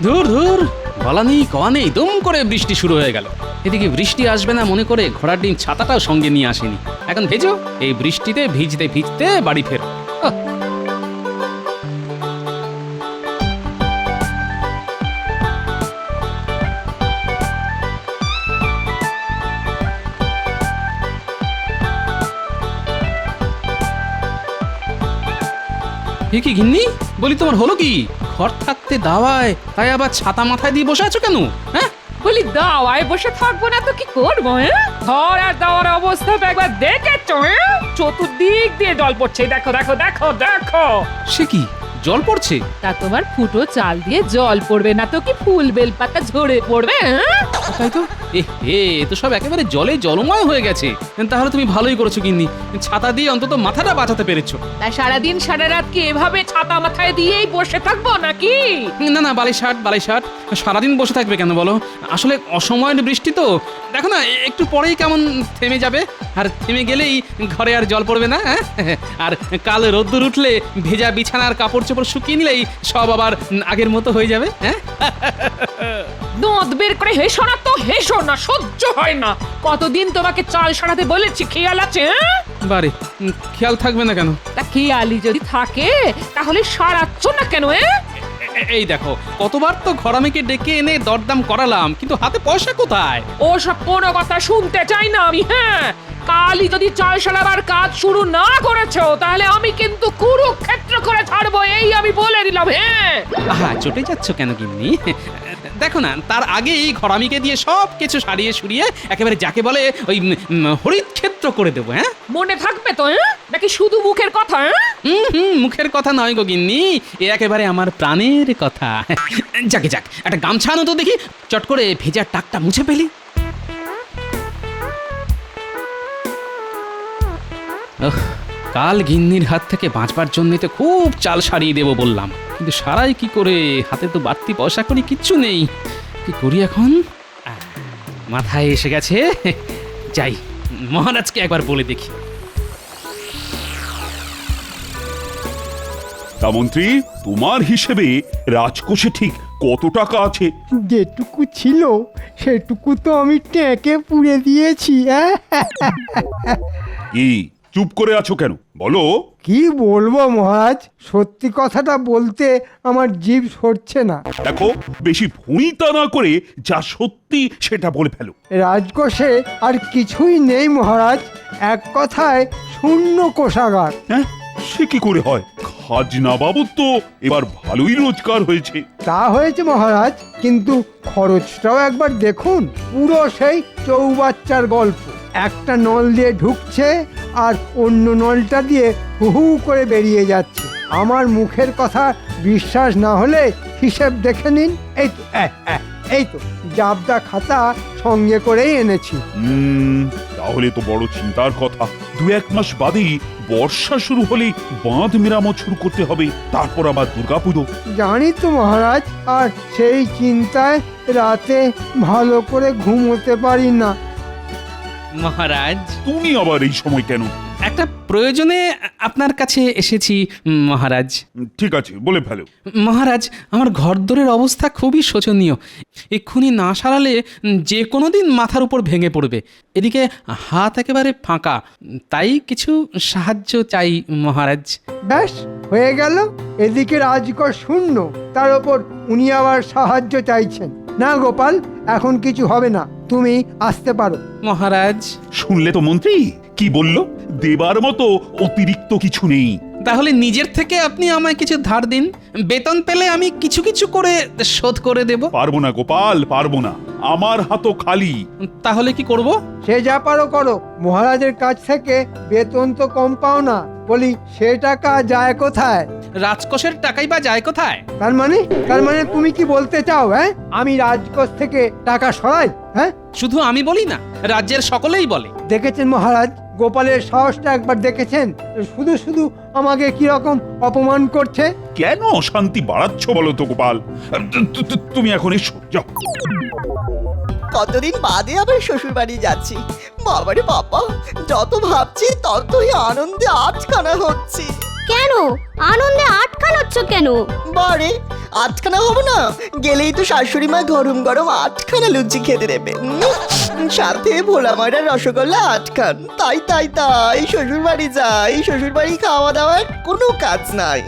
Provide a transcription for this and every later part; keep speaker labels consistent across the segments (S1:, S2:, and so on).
S1: ধুর ধুর, বলা নেই কওয়া নেই, দুম করে বৃষ্টি শুরু হয়ে গেল। এদিকে বৃষ্টি আসবে না মনে করে ঘোড়ার ডিম ছাতাটাও সঙ্গে নিয়ে আসেনি। এখন ভেজো, এই বৃষ্টিতে ভিজতে ভিজতে বাড়ি ফেরো। আহ! এ কি গিন্নি, বলি তোমার হলো কি? ঘর থাকতে দাওয়ায়, তাই আবার ছাতা মাথায় দিয়ে বসে আছো কেন? হ্যাঁ,
S2: বলি দাওয়ায় বসে থাকবো না তো কি করবো? ঘর আর দাওয়ার অবস্থা তো একবার দেখেছো? চতুর্দিক দিয়ে জল পড়ছে, দেখো দেখো দেখো দেখো।
S1: সে কি জল পড়ছে?
S2: তা তোমার ফুটো চাল দিয়ে জল পড়বে না তো কি ফুল বেলপাতা ঝরে পড়বে?
S1: তাই তো, এ তো সব একেবারে জলে জলময় হয়ে গেছে। তাহলে তুমি ভালোই করেছো গিন্নি, ছাতা দিয়ে অন্তত মাথাটা বাঁচাতে পেরেছো।
S2: তাই সারাদিন সারা রাত কি এভাবে ছাতা মাথায় দিয়েই বসে থাকবো নাকি?
S1: না না, বালিশাট সারাদিন বসে থাকবে কেন বলো? আসলে অসময়ের বৃষ্টি তো, দেখো না একটু পরেই কেমন থেমে যাবে, আর থেমে গেলেই ঘরে আর জল পড়বে না। আর কাল রোদ্দুর উঠলে ভেজা বিছানার কাপড় চোপড় শুকিয়ে নিলেই সব আবার আগের মতো হয়ে যাবে। হ্যাঁ,
S2: দাঁত বের করে হেসো না তো, হেসো না, সহ্য হয় না। কতদিন তোমাকে চাল সারাতে বলেছি, খেয়াল আছে?
S1: বারে খেয়াল থাকবে না কেন?
S2: তা খেয়ালি যদি থাকে তাহলে সারাচ্ছ না কেন?
S1: এই দেখো, কতবার তো ঘরামিকে ডেকে এনে দরদাম করালাম, কিন্তু হাতে পয়সা কোথায়?
S2: ও সব কোনো কথা শুনতে চাই না আমি। হ্যাঁ, কালই যদি চাল সারাবার কাজ শুরু না করেছো তাহলে আমি কিন্তু কুরুক্ষেত্র করে ছাড়বো, এই আমি বলে দিলাম। হ্যাঁ,
S1: আহা, চটে যাচ্ছ কেন গিন্নি? দেখো না, তার আগেই ঘরামিকে দিয়ে সব কিছু সারিয়ে সুরিয়ে একেবারে যাকে বলে ওই হরিত ক্ষেত্র করে দেবো। হ্যাঁ,
S2: মনে থাকবে তো? নাকি শুধু মুখের কথা?
S1: মুখের কথা নয় গো গিন্নি, এ একেবারে আমার প্রাণের কথা। যাক, একটা গামছা আনো তো দেখি, চট করে ভেজা টাকটা মুছে ফেলি। কাল গিন্নির হাত থেকে বাঁচবার জন্য তো খুব চাল সারিয়ে দেবো বললাম, কিন্তু সারাই কি করে? হাতে তো বাড়তি পয়সা করি কিচ্ছু নেই, কি করি এখন? মাথায় এসে গেছে, যাই মহারাজকে একবার বলে দেখি।
S3: তা মন্ত্রী, তোমার হিসেবে রাজকোষে ঠিক কত টাকা আছে?
S4: যেটুকু ছিল সেটুকু তো আমি ট্যাঁকে পুড়ে দিয়েছি।
S3: কি চুপ করে আছো কেন, বলো।
S4: কি বলবো মহারাজ, সত্যি কথাটা বলতে আমার জিভ সরছে না।
S3: দেখো, বেশি ভুঁইতা না করে যা সত্যি সেটা বলে ফেলো।
S4: রাজকোষে আর কিছুই নেই মহারাজ, এক কথায় শূন্য কোষাগার।
S3: হ্যাঁ, সে কি করে হয়? খাজনা বাবদ তো এবার ভালোই রোজগার হয়েছে।
S4: তা হয়েছে মহারাজ, কিন্তু খরচটাও একবার দেখুন, পুরো সেই চৌবাচ্চার গল্প। একটা নল দিয়ে ঢুকছে আর অন্য নলটা দিয়ে হু হু করে বেরিয়ে যাচ্ছে। আমার মুখের কথা বিশ্বাস না হলে হিসেব দেখে নিন। এই তো জাবদা খাতা সঙ্গে করেই এনেছি।
S3: তাহলে তো বড় চিন্তার কথা। 2-1 মাস বাদেই বর্ষা শুরু হলে বাঁধ মেরামত শুরু করতে হবে, তারপর আবার দুর্গাপুজো।
S4: জানি তো মহারাজ, আর সেই চিন্তায় রাতে ভালো করে ঘুমোতে পারি না।
S1: মহারাজ,
S3: তুমি আবার এই সময় কেন?
S1: একটা প্রয়োজনে আপনার কাছে এসেছি মহারাজ।
S3: ঠিক আছে, বলে ফেলো।
S1: মহারাজ, আমার ঘরদোরের অবস্থা খুবই শোচনীয়, এক্ষুনি না সারালে যে কোনো দিন মাথার উপর ভেঙে পড়বে। এদিকে হাত একেবারে ফাঁকা, তাই কিছু সাহায্য চাই মহারাজ।
S4: ব্যাস হয়ে গেল, এদিকে রাজকোষ শূন্য, তার ওপর উনি আবার সাহায্য চাইছেন। না গোপাল, এখন কিছু হবে না, তুমি আসতে পারো।
S1: মহারাজ,
S3: শুনলে তো মন্ত্রী কি বলল, দেবার মতো অতিরিক্ত কিছু নেই।
S1: তাহলে নিজের থেকে আপনি আমায় কিছু ধার দিন, বেতন পেলে আমি কিছু কিছু করে শোধ করে দেব।
S3: পারবো না গোপাল, পারবো না, আমার হাতও খালি।
S1: তাহলে কি করব?
S4: সে যা পারো করো, মহারাজের কাছ থেকে বেতন তো কম পাও না, বলি সে টাকা যায় কোথায়?
S1: রাজকোষের টাকাই বা যায় কোথায়?
S4: তার মানে তুমি কি বলতে চাও আমি রাজকোষ থেকে টাকা সরাই?
S1: শুধু আমি বলি না, রাজ্যের সকলেই বলে।
S4: দেখেছেন মহারাজ, গোপালের সাহসটা একবার দেখেছেন? শুধু শুধু আমাকে কি রকম অপমান করছে।
S3: কেন অশান্তি বাড়াচ্ছ বলো তো গোপাল? তুমি এখন এসো, যাও।
S5: কতদিন বাদে আবার শ্বশুর বাড়ি যাচ্ছি। বাবারে বাবা, যত ভাবছি ততই আনন্দে আটখানা হচ্ছি।
S6: কেন আনন্দে আটকানোচ্ছ কেন?
S5: বারে আটখানা হবো না, গেলেই তো শাশুড়ি মা গরম গরম আটখানা লুচি খেতে দেবে। সাথে ভোলা ময়দার রসগোল্লা আটখান। তাই তাই তাই শ্বশুর বাড়ি যাই, শ্বশুর বাড়ি খাওয়া দাওয়ার কোনো কাজ নাই।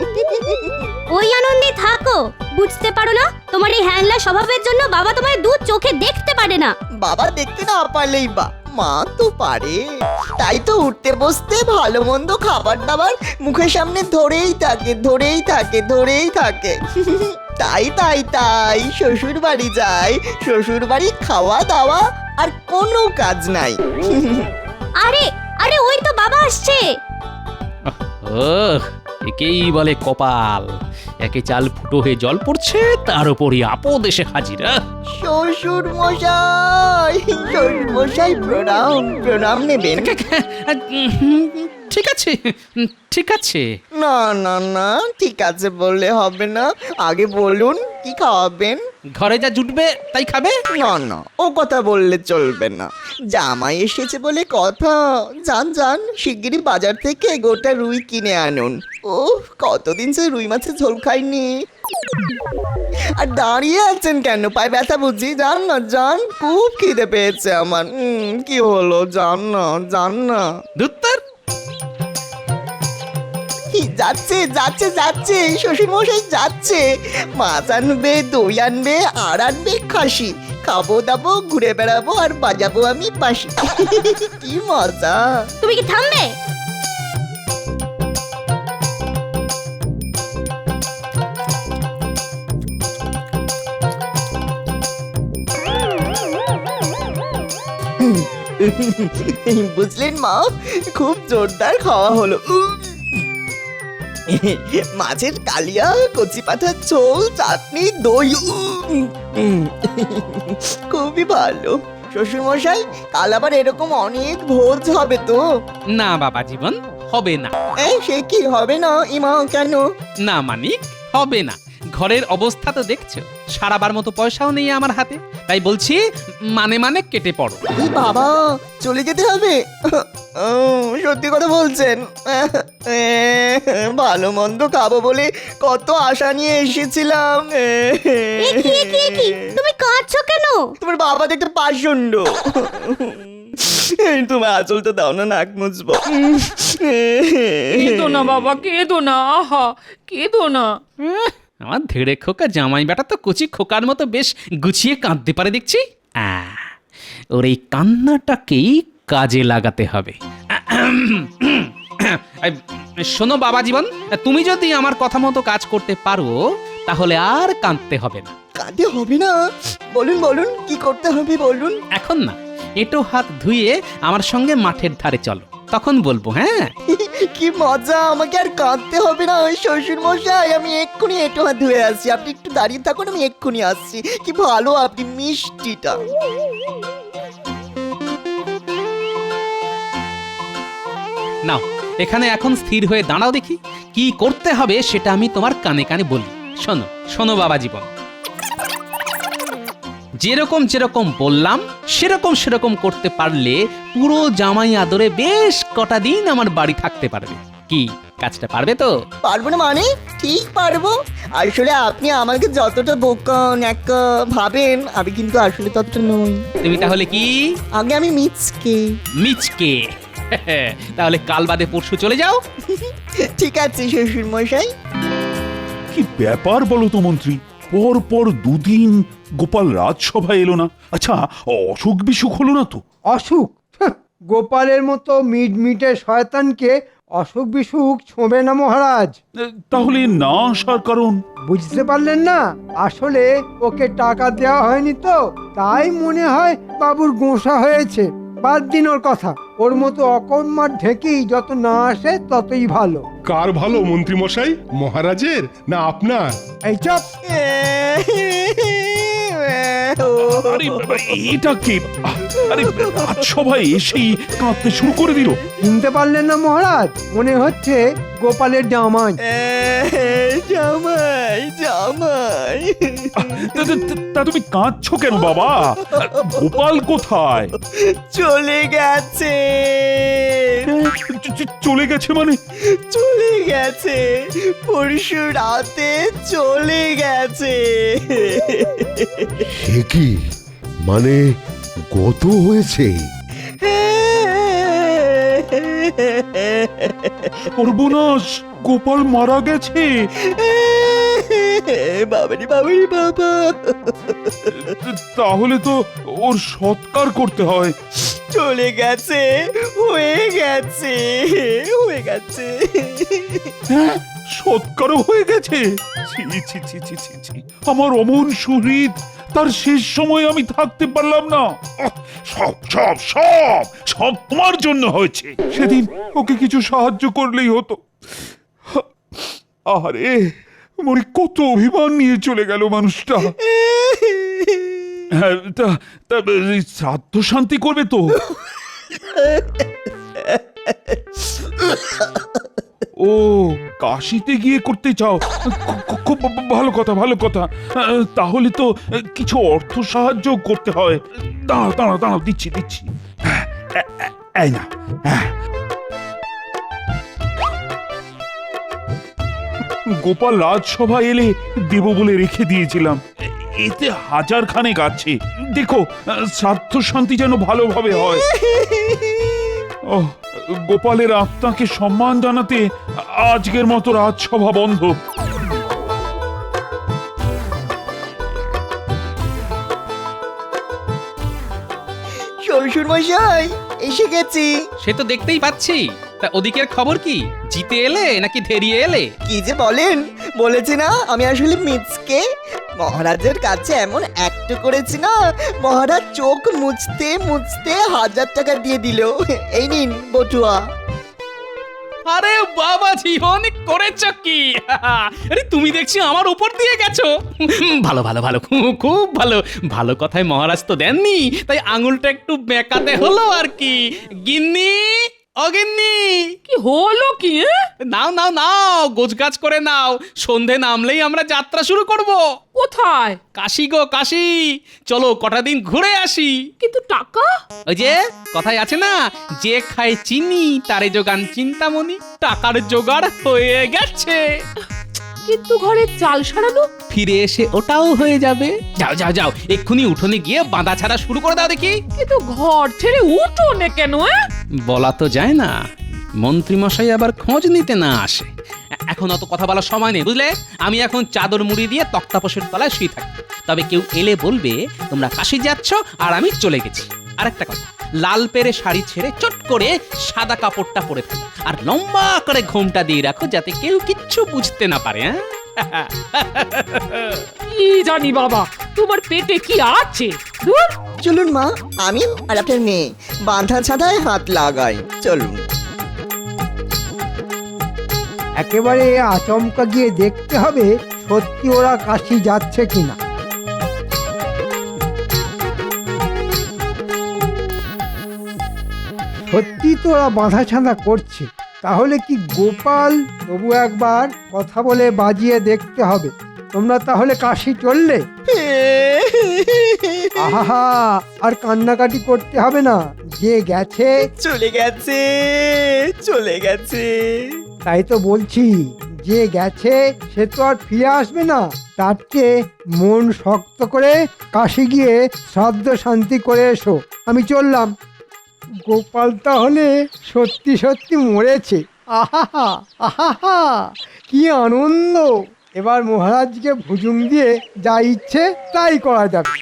S6: ওই আনন্দে থাকো, বুঝতে পারো না তোমার এই হ্যাংলা স্বভাবের জন্য বাবা তোমার দু চোখে দেখতে পারে না।
S5: বাবা দেখতে না পারলেই বা মা তো পারে, তাই তো উঠতে বসতে ভালো মন্দ খাবার দাবার মুখের সামনে ধরেই থাকে ধরেই থাকে ধরেই থাকে। তাই তাই তাই শ্বশুর বাড়ি যাই, শ্বশুর বাড়ি খাওয়া দাওয়া আর কোনো কাজ নাই।
S6: আরে আরে ওই তো বাবা আসছে।
S1: ও একেই বলে কপাল, একে চাল ফুটো হয়ে জল পড়ছে, তার উপরই আপদ এসে হাজির।
S5: শ্বশুর মশাই, শ্বশুর মশাই প্রণাম প্রণাম নেবেন।
S1: ঠিক আছে ঠিক আছে।
S5: না না না ঠিক আছে বললে হবে না, আগে বলুন কি খাওয়াবেন।
S1: ঘরে যা জুটবে তাই খাবে।
S5: না না ও কথা বললে চলবে না, জামাই এসেছে বলে কথা। যান যান শিগগিরই বাজার থেকে গোটা রুই কিনে আনুন। ও কতদিন সে রুই মাছের ঝোল খাইনি। আর দাঁড়িয়ে আছেন কেন, পায়ে ব্যথা বুঝি? যান না যান, খুব খিদে পেয়েছে আমার। কি হলো, যান না যান না।
S1: দুত্তর
S5: যাচ্ছে যাচ্ছে যাচ্ছে শ্বশুর মশাই যাচ্ছে, মাছ আনবে দই আনবে আর আনবে খাসি। খাবো দাবো ঘুরে বেড়াবো আর বাজাবো আমি বাঁশি। কি মজা।
S6: তুমি কি থামবে?
S5: বুঝলেন মা, খুব জোরদার খাওয়া হলো। মাছের কালিয়া, কচি পাঠার ঝোল, চাটনি, দই, খুবই ভালো। শ্বশুর মশাই কাল আবার এরকম অনেক ভোজ হবে তো?
S1: না বাবা জীবন, হবে না।
S5: সে কি হবে না ইমা, কেন?
S1: না মানিক, হবে না। ঘরের অবস্থা তো দেখছো, সারাবার মতো পয়সাও নেই আমার হাতে, তাই বলছি মানে মানে কেটে পড়ো।
S5: এই বাবা চলে যেতে হবে? সত্যি কথা বলছেন? ভালো মন্দ খাবো বলে কত আশা নিয়ে এসেছিলাম।
S6: তুমি কাঁদছো কেন?
S5: তোমার বাবা দেখতে পাষণ্ড। তোমার আঁচলটা দাও না, নাক মুছবো।
S2: কেঁদো না বাবা, কেঁদো না, আহা কেঁদো না।
S1: আমার ধেড়ে খোকা জামাই বেটা তো কচি খোকার মতো বেশ গুছিয়ে কাঁদতে পারে দেখছি। ওর এই কান্নাটাকেই কাজে লাগাতে হবে। শোনো বাবা জীবন, তুমি যদি আমার কথা মতো কাজ করতে পারো তাহলে আর কাঁদতে হবে না।
S5: কাঁদতে হবে না? বলুন বলুন কি করতে হবে বলুন।
S1: এখন না, এঁটো হাত ধুয়ে আমার সঙ্গে মাঠের ধারে চলো, তখন বলবো। হ্যাঁ
S5: কি মজা, আমাকে আর কাঁদতে হবে না। ওই শ্বশুর মশাই আমি এক্ষুনি একটু হাত ধুয়ে আসছি, আপনি একটু দাঁড়িয়ে থাকুন, আমি এক্ষুনি আসছি। কি ভালো আপনি, মিষ্টিটা।
S1: নাও এখানে এখন স্থির হয়ে দাঁড়াও দেখি, কি করতে হবে সেটা আমি তোমার কানে কানে বলি। শোনো শোনো বাবা জীবন, যেরকম যেরকম বললাম সেরকম সেরকম করতে পারলে পুরো জামাই আদরে বেশ কটা দিন আমার বাড়ি থাকতে পারবে। কি কাজটা পারবে তো?
S5: পারবো না মানে? ঠিক পারবো। আসলে আপনি আমাকে যতটা বোকা ন্যাকা ভাবেন, আমি কিন্তু আসলে ততটা নই।
S1: তুমি তাহলে কি?
S5: আগে আমি মিচকে।
S1: মিচকে? তাহলে কাল বাদে পরশু চলে যাও।
S5: ঠিক আছে শ্বশুর মশাই।
S3: কি ব্যাপার বলো তো মন্ত্রী, পর পর দুদিন গোপাল রাজসভায় এলো না। আচ্ছা অসুখ বিসুখ হলো না তো?
S4: অসুখ? গোপালের মতো মিটমিটে শয়তানকে অসুখ বিসুখ ছোঁবে না মহারাজ।
S3: তাহলে না আসার কারণ?
S4: বুঝতে পারলেন না? আসলে ওকে টাকা দেওয়া হয়নি তো, তাই মনে হয় বাবুর গোঁসা হয়েছে। বাদ দিন ওর কথা, ওর মতো অকর্মার ঢেকেই যত না আসে ততই ভালো।
S7: কার ভালো মন্ত্রী মশাই, মহারাজের না আপনার?
S4: এই চপ।
S3: আরে এটা কি? আরে রাজসভায় এসেই কাঁদতে শুরু করে দিল।
S4: চিনতে পারলেন না মহারাজ? মনে হচ্ছে গোপালের জামাই।
S5: জামাই জামাই
S3: তা তুমি কাঁদছো কেন বাবা? গোপাল কোথায়?
S5: চলে গেছে,
S3: চলে গেছে মানে?
S5: চলে গেছে, পরশু রাতে চলে গেছে।
S8: সে কি মানে গত হয়েছে?
S3: সর্বনাশ, গোপাল মারা গেছে।
S5: বাবারি বাবারি বাবা,
S3: তাহলে তো ওর সৎকার করতে হয়।
S5: চলে গেছে, হয়ে গেছে, হয়ে গেছে।
S3: হ্যাঁ, সৎকারও হয়ে গেছে। ছি ছি ছি ছি ছি ছি, আমার অমন শহীদ, তার শেষ সময় আমি থাকতে পারলাম না। সব সব সব সব তোমার জন্য হয়েছে। সেদিন ওকে কিছু সাহায্য করলেই হতো। আরে মরি, কত অভিমান নিয়ে চলে গেল মানুষটা। হ্যাঁ, তা তা শ্রাদ্ধ শান্তি করবে তো? ও, কাশিতে গিয়ে করতে চাও? খুব ভালো কথা, ভালো কথা। তাহলে তো কিছু অর্থ সাহায্য করতে হয়। দাঁড়াও দাঁড়াও দাঁড়াও, দিচ্ছি দিচ্ছি। এই না, গোপাল রাজসভা এলে দেব বলে রেখে দিয়েছিলাম। এতে 1000 খানেক আছে। দেখো, শ্রাদ্ধ শান্তি যেন ভালোভাবে হয়। ও, গোপালের আত্মাকে সম্মান জানাতে আজকের মতো রাজসভা বন্ধ।
S5: শ্বশুর মশাই, এসে গেছি।
S1: সে তো দেখতেই পাচ্ছি। তা ওদিকের খবর কি? জিতে এলে নাকি ধেরিয়ে এলে?
S5: কি যে বলেন, বলেছি না আমি আসলে মিচকে। মহারাজের কাছে এমন একটু করেছি না, মহারাজ চোখ মুছতে মুছতে 1000 টাকা দিয়ে দিল। এই নিন বটুয়া।
S1: আরে বাবাজি, অনেক করেছ কি! আরে তুমি দেখছি আমার উপর দিয়ে গেছো। ভালো ভালো ভালো, খুব ভালো। ভালো কথায় মহারাজ তো দেননি, তাই আঙুলটা একটু বেঁকাতে হলো আর কি। গিন্নি, অগিন্নি,
S2: কি হলো কি?
S1: নাও নাও নাও, গোছগাছ করে নাও। সন্ধে নামলেই আমরা যাত্রা শুরু করব।
S2: কোথায়?
S1: কাশি গো কাশি, চলো কটা দিন ঘুরে আসি।
S2: কিন্তু টাকা?
S1: ওই যে কথায় আছে না, যে খায় চিনি তারে যোগান চিন্তামণি। টাকার জোগাড় হয়ে গেছে।
S2: কিন্তু ঘরে চাল সারানো?
S1: ফিরে এসে ওটাও হয়ে যাবে। যাও যাও যাও, এক্ষুনি উঠোনে গিয়ে বাঁধা ছাড়া শুরু করে দাও দেখি।
S2: কিন্তু ঘর ছেড়ে উঠোনে কেন?
S1: বলা তো যায় না, মন্ত্রী মশাই আবার খোঁজ নিতে না আসে। এখন অত কথা বলার সময় নেই, বুঝলে? আমি এখন চাদর মুড়ি দিয়ে তক্তাপোষের তলায় শুয়ে থাকি। তবে কেউ এলে বলবে তোমরা কাশি যাচ্ছ আর আমি চলে গেছি। আর একটা কথা, লাল পেরে শাড়ি ছেড়ে চট করে সাদা কাপড়টা পরে ফেলো, আর লম্বা করে ঘোমটা দিয়ে রাখো, যাতে কেউ কিচ্ছু বুঝতে না পারে। হ্যাঁ,
S2: কি জানি বাবা, তোমার পেটে কি আছে? ধুর।
S5: চলুন মা, আমি আর আপনার মেয়ে বাঁধা ছাদায় হাত লাগাই। চলুন।
S4: একেবারে আচমকা গিয়ে দেখতে হবে সত্যি ওরা কাশি যাচ্ছে কিনা। সত্যি তো ওরা বাঁধা ছাঁধা করছে। তাহলে কি গোপাল? তবু একবার কথা বলে বাজিয়ে দেখতে হবে। তোমরা তাহলে কাশি চললে? আহা, আর কান্নাকাটি করতে হবে না। যে গেছে
S5: চলে গেছে, চলে গেছে।
S4: তাই তো বলছি, যে গেছে সে তো আর ফিরে আসবে না। তার চেয়ে মন শক্ত করে কাশি গিয়ে শ্রাদ্ধ শান্তি করে এসো। আমি চললাম। গোপাল তাহলে সত্যি সত্যি মরেছে। আহা আহা, কি আনন্দ! এবার মহারাজকে ভুজুং দিয়ে যা ইচ্ছে তাই করা যাবে।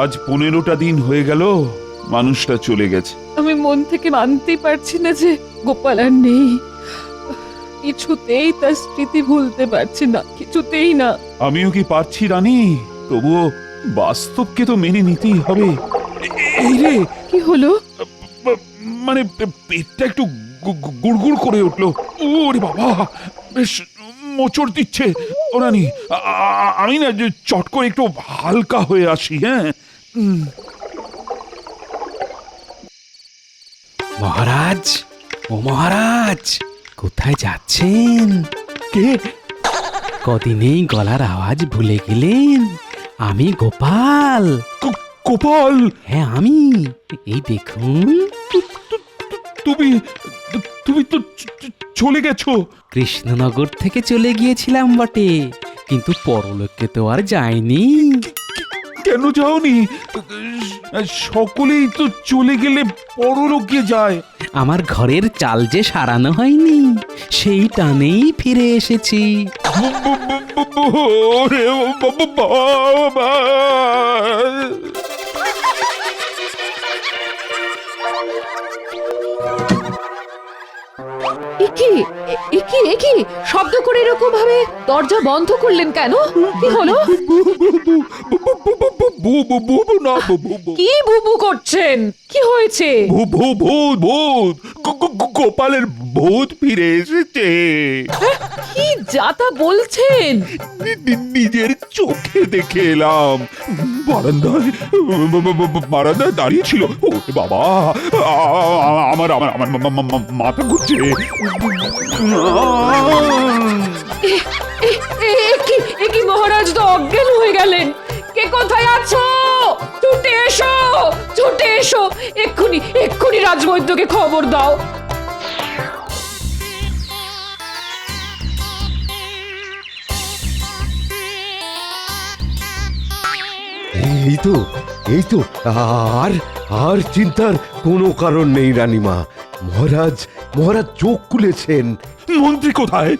S3: আজ 15টা দিন হয়ে গেল মানুষটা চলে গেছে।
S2: আমি মন থেকে মানতেই পারছি না যে গোপাল আর নেই। কিছুতেই তার স্মৃতি ভুলতে পারছি না, কিছুতেই না।
S3: আমিও কি পারছি রানী, তবুও বাস্তবকে তো মেনে নিতেই হবে। এই রে,
S2: কি হলো?
S3: মানে পেটটা একটু গুড়গুড় করে উঠলো। ওরে বাবা, বেশ মোচড় দিচ্ছে। ও রানী, আমি না যে চট করে একটু হালকা হয়ে আসি। হ্যাঁ,
S1: মহারাজ, ও মহারাজ, কোথায় যাচ্ছেন?
S3: কে?
S1: কদিনেই গলার আওয়াজ ভুলে গেলেন? আমি গোপাল।
S3: গোপাল,
S1: হ্যাঁ আমি। এই দেখুন,
S3: তুমি তুমি তো চলে গেছো।
S1: কৃষ্ণনগর থেকে চলে গিয়েছিলাম বটে, কিন্তু পরলোকে তো আর যায়নি।
S3: কেন যাওনি? সকলেই তো চলে গেলে পরলোকে যায়।
S1: আমার ঘরের চাল যে সারানো হয়নি, সেই টানেই ফিরে এসেছি।
S3: ওরে বাবা!
S2: একি শব্দ করে এরকম ভাবে দরজা বন্ধ করলেন কেন? কি হলো? কি বুবু করছেন? কি হয়েছে?
S3: গোপালের ভূত ফিরে এসেছে।
S2: কি যাতা বলছেন?
S3: নিজের চোখে দেখে এলাম। বারান্দায় দাঁড়িয়ে ছিল। ও বাবা, আমার আমার আমার মাথা ঘুরছে।
S2: একি মহারাজ তো অজ্ঞান হয়ে গেলেন। কে কোথায় আছো? ছুটে এসো, ছুটে এসো, এক্ষুনি রাজবৈদ্যকে খবর দাও।
S8: এই তো আর আর চিন্তার কোনো কারণ নেই রানীমা। মহারাজ মহারাজ চোখ খুলেছেন।
S3: মন্ত্রী কোথায়?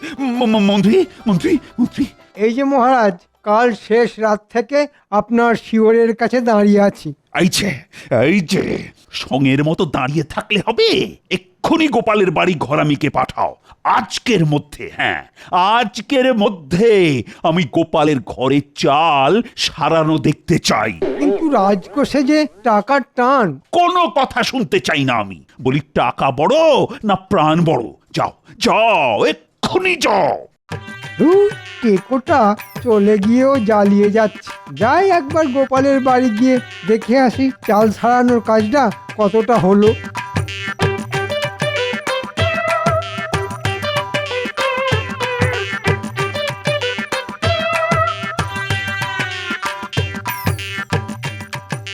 S3: মন্ত্রী মন্ত্রী মন্ত্রী
S4: এই যে মহারাজ, কাল শেষ রাত থেকে আপনার শিওরের কাছে দাঁড়িয়ে আছি।
S3: এই যে সঙ্গের মতো দাঁড়িয়ে থাকলে হবে। এক্ষুনি গোপালের বাড়ি ঘরামিকে পাঠাও। আজকের মধ্যে, হ্যাঁ আজকের মধ্যে আমি গোপালের ঘরের চাল সারানো দেখতে চাই।
S4: কিন্তু রাজকোষে যে টাকার টান।
S3: কোনো কথা শুনতে চাই না আমি। বলি টাকা বড় না প্রাণ বড়? যাও যাও, এক্ষুনি যাও।
S4: টেকোটা চলে গিয়েও জ্বালিয়ে যাচ্ছে। যাই একবার গোপালের বাড়ি গিয়ে দেখে আসি চাল সারানোর কাজটা কতটা হলো।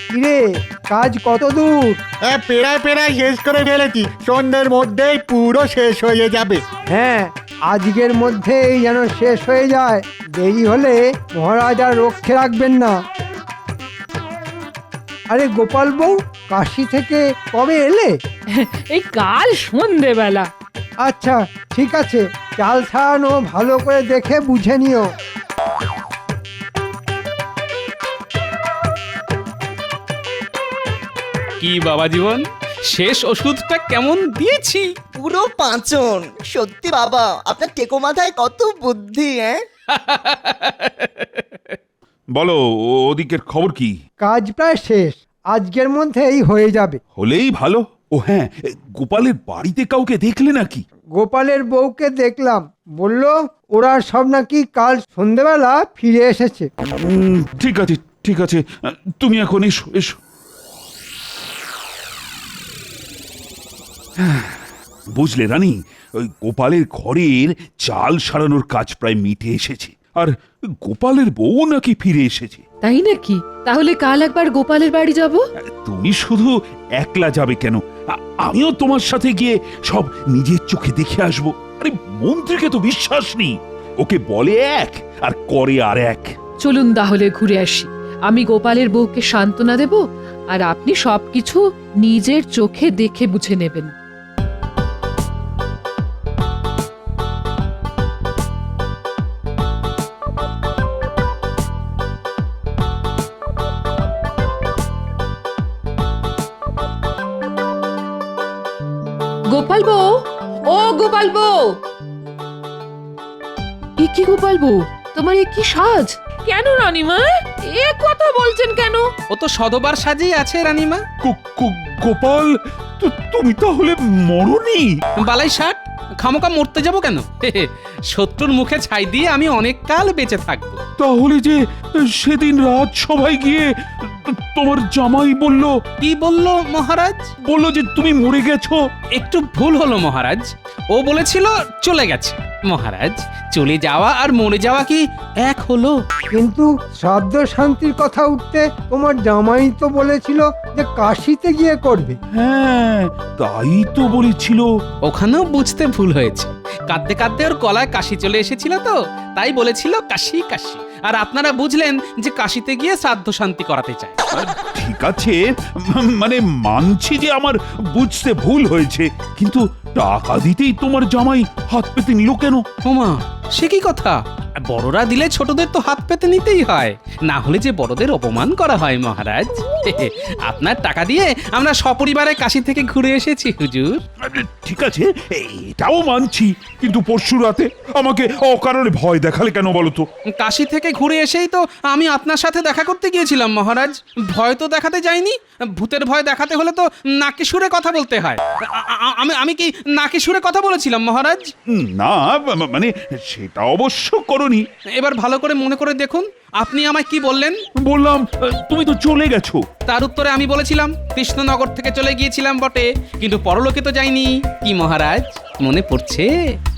S4: কিরে, কাজ কত দূর?
S9: পেড়ায় শেষ করে ফেলেছি। সন্ধ্যের মধ্যেই পুরো শেষ হয়ে যাবে।
S4: হ্যাঁ, আজকের মধ্যেই যেন শেষ হয়ে যায়। দেরি হলে মহারাজ আর রক্ষে রাখবেন না। আরে গোপাল বউ, কাশি থেকে কবে এলে?
S2: এই কাল সন্ধেবেলা।
S4: আচ্ছা ঠিক আছে, চাল ছাড়ানো ভালো করে দেখে বুঝে নিও।
S1: কি বাবা জীবন, শেষ ওষুধটা কেমন দিয়েছি?
S5: পুরো পাঁচন। সত্যি বাবা, আপনার টেকো মাথায় কত বুদ্ধি।
S3: বলো, ওদিকের খবর কি?
S4: কাজ প্রায় শেষ, আজকের মধ্যেই হয়ে যাবে।
S3: হলেই ভালো। ও হ্যাঁ, গোপালের বাড়িতে কাউকে দেখলে নাকি?
S4: গোপালের বউকে দেখলাম, বলল ওরা সব নাকি কাল সন্ধেবেলা ফিরে এসেছে।
S3: ঠিক আছে ঠিক আছে, তুমি এখন এসো এসো। বুঝলে রানী, ওই গোপালের ঘরের চাল সারানোর কাজ প্রায় মিটে এসেছে। আর গোপালের বউ নাকি ফিরে এসেছে।
S2: তাই নাকি? তাহলে কাল একবার গোপালের বাড়ি যাব।
S3: তুমি শুধু একলা যাবে কেন? আমিও তোমার সাথে গিয়ে সব নিজের চোখে দেখে আসবো। আরে মন্ত্রীকে তো বিশ্বাস নেই। ওকে বলে এক আর করে আর এক।
S2: চলুন তাহলে ঘুরে আসি। আমি গোপালের বউকে সান্ত্বনা দেব, আর আপনি সবকিছু নিজের চোখে দেখে বুঝে নেবেন। গোপাল বউ, ও গোপাল বউ। এ কি গোপাল বউ, তোমার এ কি সাজ? কেন রানীমা এ কথা বলছেন কেন?
S1: ও তো সদবার সাজেই আছে রানীমা।
S3: গোপাল, তুমি তাহলে মরনি?
S1: বালাই ষাট, খামোকা মরতে যাব কেন? শত্রুর মুখে ছাই দিয়ে আমি অনেক কাল বেঁচে থাকবো।
S3: তাহলে যে সেদিন রাজসভায় গিয়ে তোমার জামাই বলল
S1: কি বললো মহারাজ?
S3: যে তুমি মরে গেছো।
S1: একটু ভুল হলো মহারাজ, ও বলেছিল চলে গেছে। মহারাজ, চলে যাওয়া আর মরে যাওয়া কি এক হলো?
S4: কিন্তু শ্রাদ্ধ শান্তির কথা উঠতে তোমার জামাই তো বলেছিল যে কাশিতে গিয়ে করবে।
S3: হ্যাঁ, তাই তো বলেছিল।
S1: ওখানেও বুঝতে ভুল হয়েছে। কাঁদতে কাঁদতে ওর গলায় কাশি চলে এসেছিল তো, তাই বলেছিল কাশি কাশি। আর আপনারা বুঝলেন যে কাশিতে গিয়ে শ্রাদ্ধ শান্তি করাতে চায়।
S3: ঠিক আছে, মানে মানছি যে আমার বুঝতে ভুল হয়েছে, কিন্তু টাকা দিতেই তোমার জামাই হাত পেতে নিল কেন?
S1: ওমা, সে কি কথা? বড়রা দিলে ছোটদের তো হাত পেতে নিতেই হয়, না হলে যে বড়দের অপমান করা হয় মহারাজ। আপনার টাকা দিয়ে আমরা সপরিবারে কাশি থেকে ঘুরে এসেছি হুজুর।
S3: ঠিক আছে, এটাও মানছি, কিন্তু পরশু রাতে আমাকে অকারণে ভয় দেখালে কেন বলো তো?
S1: কাশি থেকে ঘুরে এসেই তো আমি আপনার সাথে দেখা করতে গিয়েছিলাম মহারাজ। ভয় তো দেখাতে যাইনি। ভূতের ভয় দেখাতে হলে তো নাকি সুরে কথা বলতে হয়। আমি কি নাকি সুরে কথা বলেছিলাম মহারাজ?
S3: না, মানে সেটা অবশ্য করনি।
S1: এবার ভালো করে মনে করে দেখুন, আপনি আমায় কি বললেন?
S3: বললাম তুমি তো চলে গেছো।
S1: তার উত্তরে আমি বলেছিলাম কৃষ্ণনগর থেকে চলে গিয়েছিলাম বটে, কিন্তু পরলোকে তো যাইনি। কি মহারাজ, মনে পড়ছে?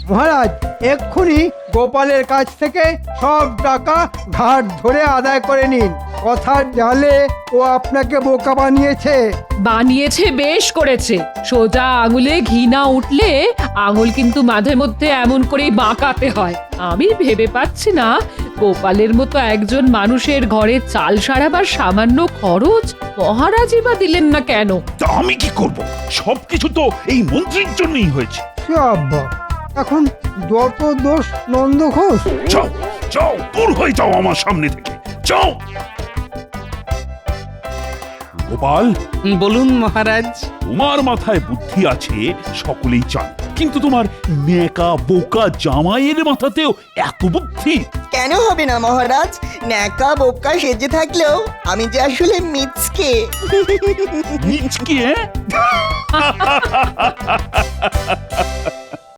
S4: মহারাজ, এক্ষুনি গোপালের কাছ থেকে সব টাকা ঘাট ধরে আদায় করে নিন। কথার জালে ও আপনাকে বোকা বানিয়েছে।
S2: বানিয়েছে বেশ করেছে। সোজা আঙুলে ঘি না উঠলে আঙুল কিন্তু মাঝে মধ্যে এমন করেই বাঁকাতে হয়। আমি ভেবে পাচ্ছি না গোপালের মতো একজন মানুষের ঘরে চাল সারাবার সামান্য খরচ মহারাজই বা দিলেন না কেন?
S3: তা আমি কি করব? সবকিছু তো এই মন্ত্রীর জন্যই হয়েছে।
S4: সে আব্বা, এখন যত দোষ নন্দ ঘোষ।
S3: যাও যাও, দূর হয়ে যাও আমার সামনে থেকে, যাও। গোপাল,
S1: বলুন মহারাজ।
S3: তোমার মাথায় বুদ্ধি আছে সকলেই চান, কিন্তু তোমার নেকা বোকা জামাইয়ের মাথাতেও এত বুদ্ধি
S5: কেন হবে না মহারাজ? ন্যাকা বোকা সেজে থাকলেও আমি যে আসলে মিচকে।
S3: নিচকে, হ্যাঁ?